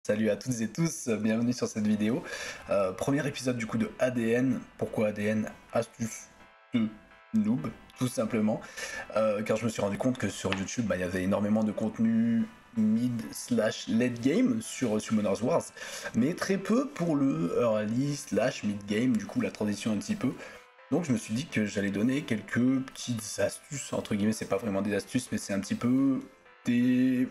Salut à toutes et tous, bienvenue sur cette vidéo. Premier épisode du coup de ADN. Pourquoi ADN? Astuce de noob, tout simplement. Car je me suis rendu compte que sur YouTube, il y avait énormément de contenu mid slash late game sur Summoners Wars, mais très peu pour le early slash mid game, du coup la transition un petit peu. Donc je me suis dit que j'allais donner quelques petites astuces, entre guillemets, c'est pas vraiment des astuces, mais c'est un petit peu des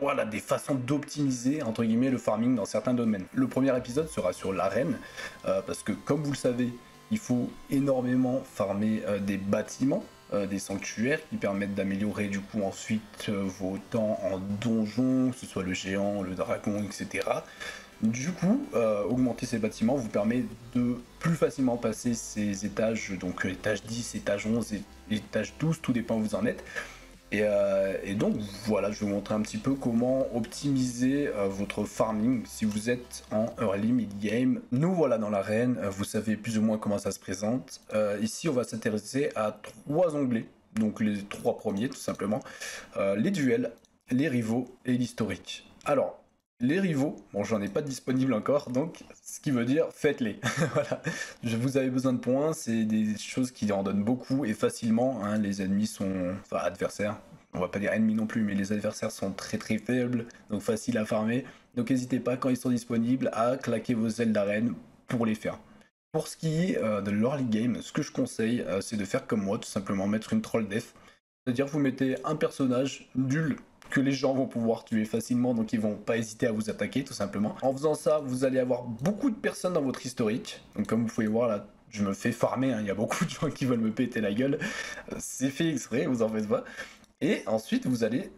voilà, des façons d'optimiser entre guillemets le farming dans certains domaines. Le premier épisode sera sur l'arène, parce que comme vous le savez, il faut énormément farmer des bâtiments, des sanctuaires qui permettent d'améliorer du coup ensuite vos temps en donjon, que ce soit le géant, le dragon, etc. Du coup, augmenter ces bâtiments vous permet de plus facilement passer ces étages, donc étage 10, étage 11 et étage 12, tout dépend où vous en êtes. Et donc voilà, je vais vous montrer un petit peu comment optimiser votre farming si vous êtes en early mid game. Nous voilà dans l'arène, vous savez plus ou moins comment ça se présente. Ici on va s'intéresser à trois onglets, donc les trois premiers tout simplement. Les duels, les rivaux et l'historique. Alors, les rivaux, bon j'en ai pas disponible encore, donc ce qui veut dire faites-les. Voilà, vous avez besoin de points, c'est des choses qui en donnent beaucoup et facilement, hein, les ennemis sont, enfin adversaires, on va pas dire ennemis non plus, mais les adversaires sont très très faibles, donc facile à farmer, donc n'hésitez pas quand ils sont disponibles à claquer vos ailes d'arène pour les faire. Pour ce qui est de l'early game, ce que je conseille, c'est de faire comme moi, tout simplement mettre une troll def, c'est-à-dire vous mettez un personnage nul que les gens vont pouvoir tuer facilement, donc ils vont pas hésiter à vous attaquer tout simplement. En faisant ça, vous allez avoir beaucoup de personnes dans votre historique. Donc comme vous pouvez voir là, je me fais farmer, hein. Il y a beaucoup de gens qui veulent me péter la gueule. C'est fait exprès, vous en faites pas. Et ensuite, vous allez,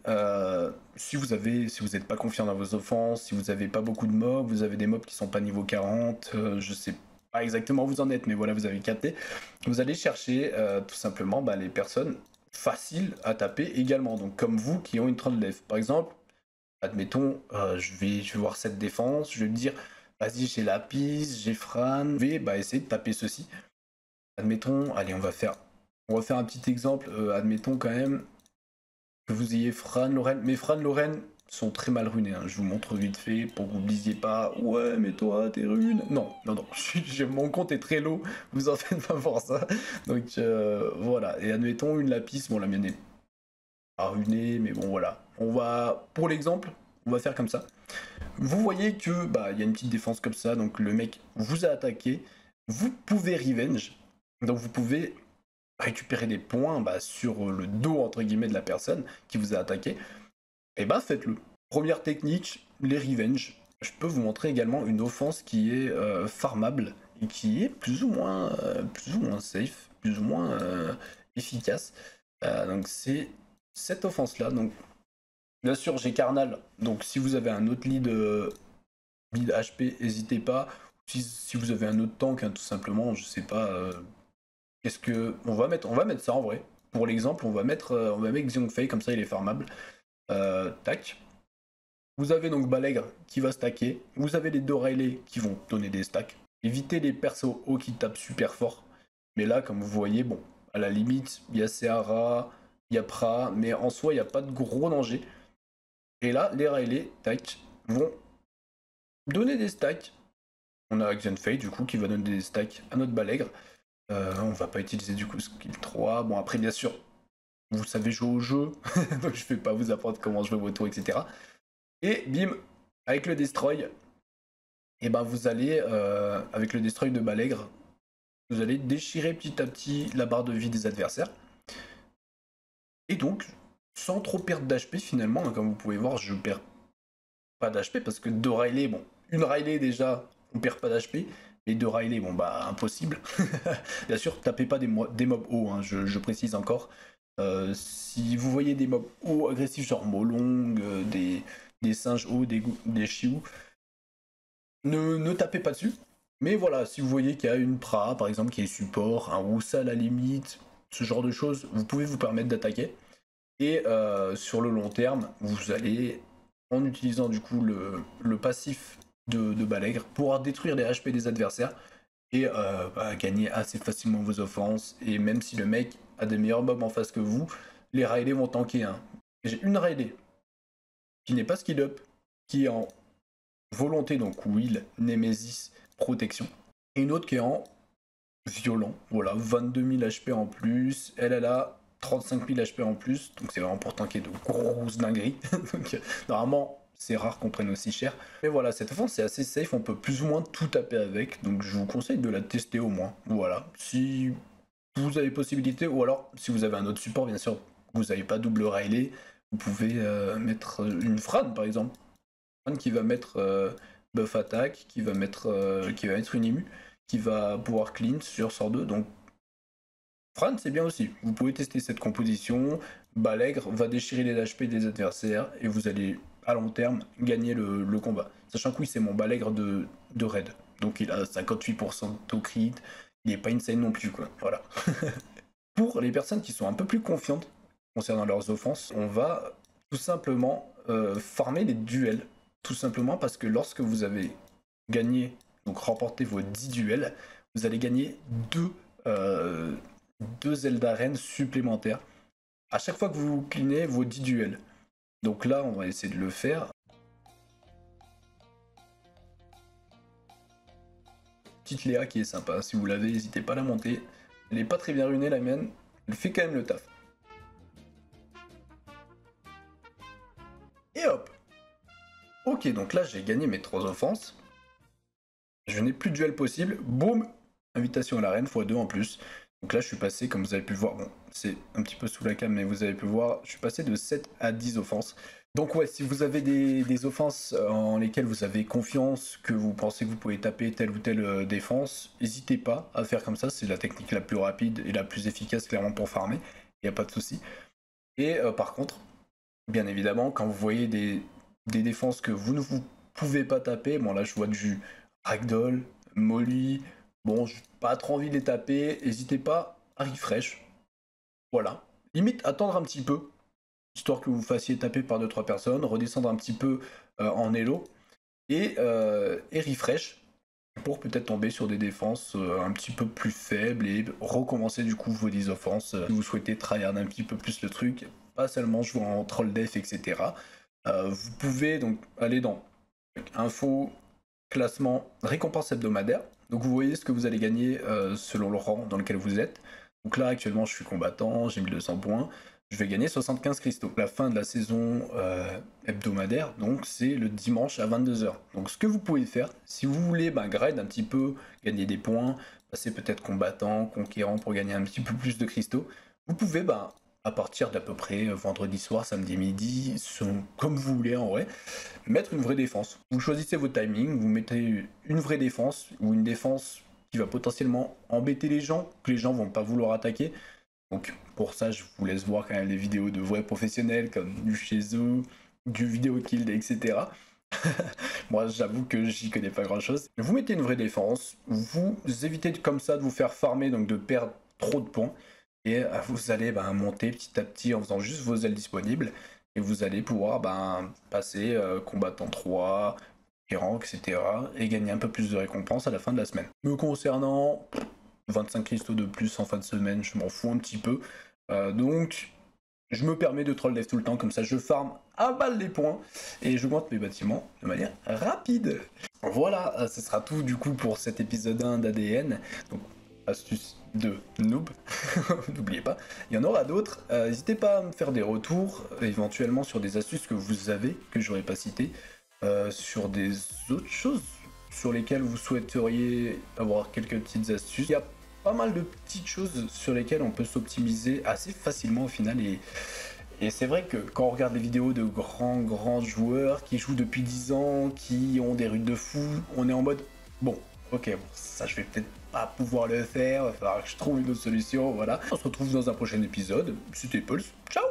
si vous n'êtes pas confiant dans vos offenses, si vous n'avez pas beaucoup de mobs, vous avez des mobs qui sont pas niveau 40, je sais pas exactement où vous en êtes, mais voilà, vous avez capté. Vous allez chercher tout simplement les personnes faciles à taper également, donc comme vous qui ont une troll def. Par exemple, admettons, je vais voir cette défense, je vais me dire, vas-y, j'ai Lapis, j'ai Fran, je vais essayer de taper ceci. Admettons, allez, on va faire un petit exemple, admettons quand même que vous ayez Fran, Lorraine, mais Fran, Lorraine sont très mal runés, hein. Je vous montre vite fait pour que vous ne disiez pas ouais mais toi t'es rune. Non, non, non, mon compte est très low, vous en faites pas pour ça. Donc voilà, et admettons une lapis, bon la mienne est pas runée, mais bon voilà. Pour l'exemple, on va faire comme ça. Vous voyez que il y a une petite défense comme ça, donc le mec vous a attaqué, vous pouvez revenge, donc vous pouvez récupérer des points sur le dos entre guillemets de la personne qui vous a attaqué, et faites-le. Première technique, les revenge. Je peux vous montrer également une offense qui est farmable et qui est plus ou moins safe, plus ou moins efficace. Donc c'est cette offense là. Donc bien sûr j'ai Carnal. Donc si vous avez un autre lead build HP, n'hésitez pas. Si vous avez un autre tank, hein, tout simplement, je sais pas. Qu'est-ce que on va mettre ça en vrai. Pour l'exemple, on va mettre Xiongfei comme ça il est farmable. Tac. Vous avez donc Balègre qui va stacker. Vous avez les deux Riley qui vont donner des stacks. Évitez les persos hauts qui tapent super fort. Mais là, comme vous voyez, bon, à la limite, il y a Seara, il y a Pra, mais en soi, il n'y a pas de gros danger. Et là, les Riley, tac, vont donner des stacks. On a Xenfei, du coup, qui va donner des stacks à notre Balègre. On va pas utiliser du coup skill 3. Bon, après, bien sûr, vous savez jouer au jeu, donc je vais pas vous apprendre comment jouer vos tours, etc. Et bim, avec le destroy, et vous allez, avec le destroy de Balègre, vous allez déchirer petit à petit la barre de vie des adversaires. Et donc, sans trop perdre d'HP finalement, hein, comme vous pouvez voir, je perds pas d'HP parce que deux Riley, bon, une Riley déjà, on perd pas d'HP. Et deux Riley, bon impossible. Bien sûr, tapez pas des mobs hauts, hein, je précise encore. Si vous voyez des mobs hauts agressifs, genre Molong, des singes hauts, des Chiou, ne tapez pas dessus. Mais voilà, si vous voyez qu'il y a une Pra, par exemple, qui est support, un Roussa à la limite, ce genre de choses, vous pouvez vous permettre d'attaquer. Et sur le long terme, vous allez, en utilisant du coup le passif de Balègre, pouvoir détruire les HP des adversaires et gagner assez facilement vos offenses. Et même si le mec a des meilleurs mobs en face que vous, les Riley vont tanker. Hein. J'ai une Riley qui n'est pas skill up, qui est en volonté, donc will, némésis, protection. Et une autre qui est en violent, voilà, 22 000 HP en plus, elle a 35 000 HP en plus, donc c'est vraiment important qu'il y ait de grosses dingueries. Donc normalement, c'est rare qu'on prenne aussi cher. Mais voilà, cette offense c'est assez safe, on peut plus ou moins tout taper avec, donc je vous conseille de la tester au moins. Voilà, si vous avez possibilité, ou alors si vous avez un autre support, bien sûr, vous n'avez pas double Riley, vous pouvez mettre une Fran par exemple. Fran qui va mettre buff attaque, qui va mettre une immu, qui va pouvoir clean sur sort 2, donc Fran c'est bien aussi. Vous pouvez tester cette composition, Balègre va déchirer les HP des adversaires, et vous allez à long terme gagner le combat. Sachant que oui, c'est mon Balègre de raid, donc il a 58% au crit, il n'est pas insane non plus, quoi, voilà. Pour les personnes qui sont un peu plus confiantes concernant leurs offenses, on va tout simplement farmer les duels. Tout simplement parce que lorsque vous avez gagné, donc remporté vos 10 duels, vous allez gagner deux ailes d'arène supplémentaires à chaque fois que vous cleanez vos 10 duels. Donc là, on va essayer de le faire. Petite Léa qui est sympa, si vous l'avez, n'hésitez pas à la monter. Elle n'est pas très bien runée la mienne, elle fait quand même le taf. Et hop. Ok, donc là j'ai gagné mes 3 offenses. Je n'ai plus de duel possible. Boum. Invitation à l'arène x2 en plus. Donc là je suis passé, comme vous avez pu voir, bon c'est un petit peu sous la cam mais vous avez pu voir, je suis passé de 7 à 10 offenses. Donc ouais, si vous avez des offenses en lesquelles vous avez confiance, que vous pensez que vous pouvez taper telle ou telle défense, n'hésitez pas à faire comme ça, c'est la technique la plus rapide et la plus efficace clairement pour farmer, il n'y a pas de souci. Et par contre, bien évidemment, quand vous voyez des défenses que vous ne vous pouvez pas taper, bon là je vois du Ragdoll, Molly, bon j'ai pas trop envie de les taper, n'hésitez pas à refresh, voilà. Limite attendre un petit peu, histoire que vous fassiez taper par 2-3 personnes, redescendre un petit peu en elo, et refresh, pour peut-être tomber sur des défenses un petit peu plus faibles, et recommencer du coup vos 10 offenses, si vous souhaitez tryhard un petit peu plus le truc, pas seulement jouer en troll def, etc. Vous pouvez donc aller dans info, classement, récompense hebdomadaire, donc vous voyez ce que vous allez gagner selon le rang dans lequel vous êtes. Donc là actuellement je suis combattant, j'ai 1200 points, je vais gagner 75 cristaux. La fin de la saison hebdomadaire, donc c'est le dimanche à 22 h. Donc ce que vous pouvez faire, si vous voulez grind un petit peu, gagner des points, passer peut-être combattant, conquérant pour gagner un petit peu plus de cristaux, vous pouvez à partir d'à peu près vendredi soir, samedi midi, comme vous voulez en vrai, mettre une vraie défense. Vous choisissez votre timing, vous mettez une vraie défense ou une défense qui va potentiellement embêter les gens, que les gens vont pas vouloir attaquer. Donc pour ça, je vous laisse voir quand même les vidéos de vrais professionnels comme du chez eux, du vidéo kill, etc. Moi, j'avoue que j'y connais pas grand chose. Vous mettez une vraie défense, vous évitez comme ça de vous faire farmer, donc de perdre trop de points. Et vous allez monter petit à petit en faisant juste vos ailes disponibles. Et vous allez pouvoir passer combattant 3, errant, etc. Et gagner un peu plus de récompenses à la fin de la semaine. Me concernant, 25 cristaux de plus en fin de semaine, je m'en fous un petit peu. Donc, je me permets de troll dev tout le temps. Comme ça, je farm à balle les points. Et je monte mes bâtiments de manière rapide. Voilà, ce sera tout du coup pour cet épisode 1 d'ADN. Donc, astuce de noob, n'oubliez pas, il y en aura d'autres, n'hésitez pas à me faire des retours, éventuellement sur des astuces que vous avez, que j'aurais pas citées, sur des autres choses sur lesquelles vous souhaiteriez avoir quelques petites astuces. Il y a pas mal de petites choses sur lesquelles on peut s'optimiser assez facilement au final, et c'est vrai que quand on regarde les vidéos de grands joueurs qui jouent depuis 10 ans, qui ont des runes de fou, on est en mode, bon, ok, bon, ça je vais peut-être pas pouvoir le faire, il va falloir que je trouve une autre solution, voilà. On se retrouve dans un prochain épisode, c'était Pulse, ciao!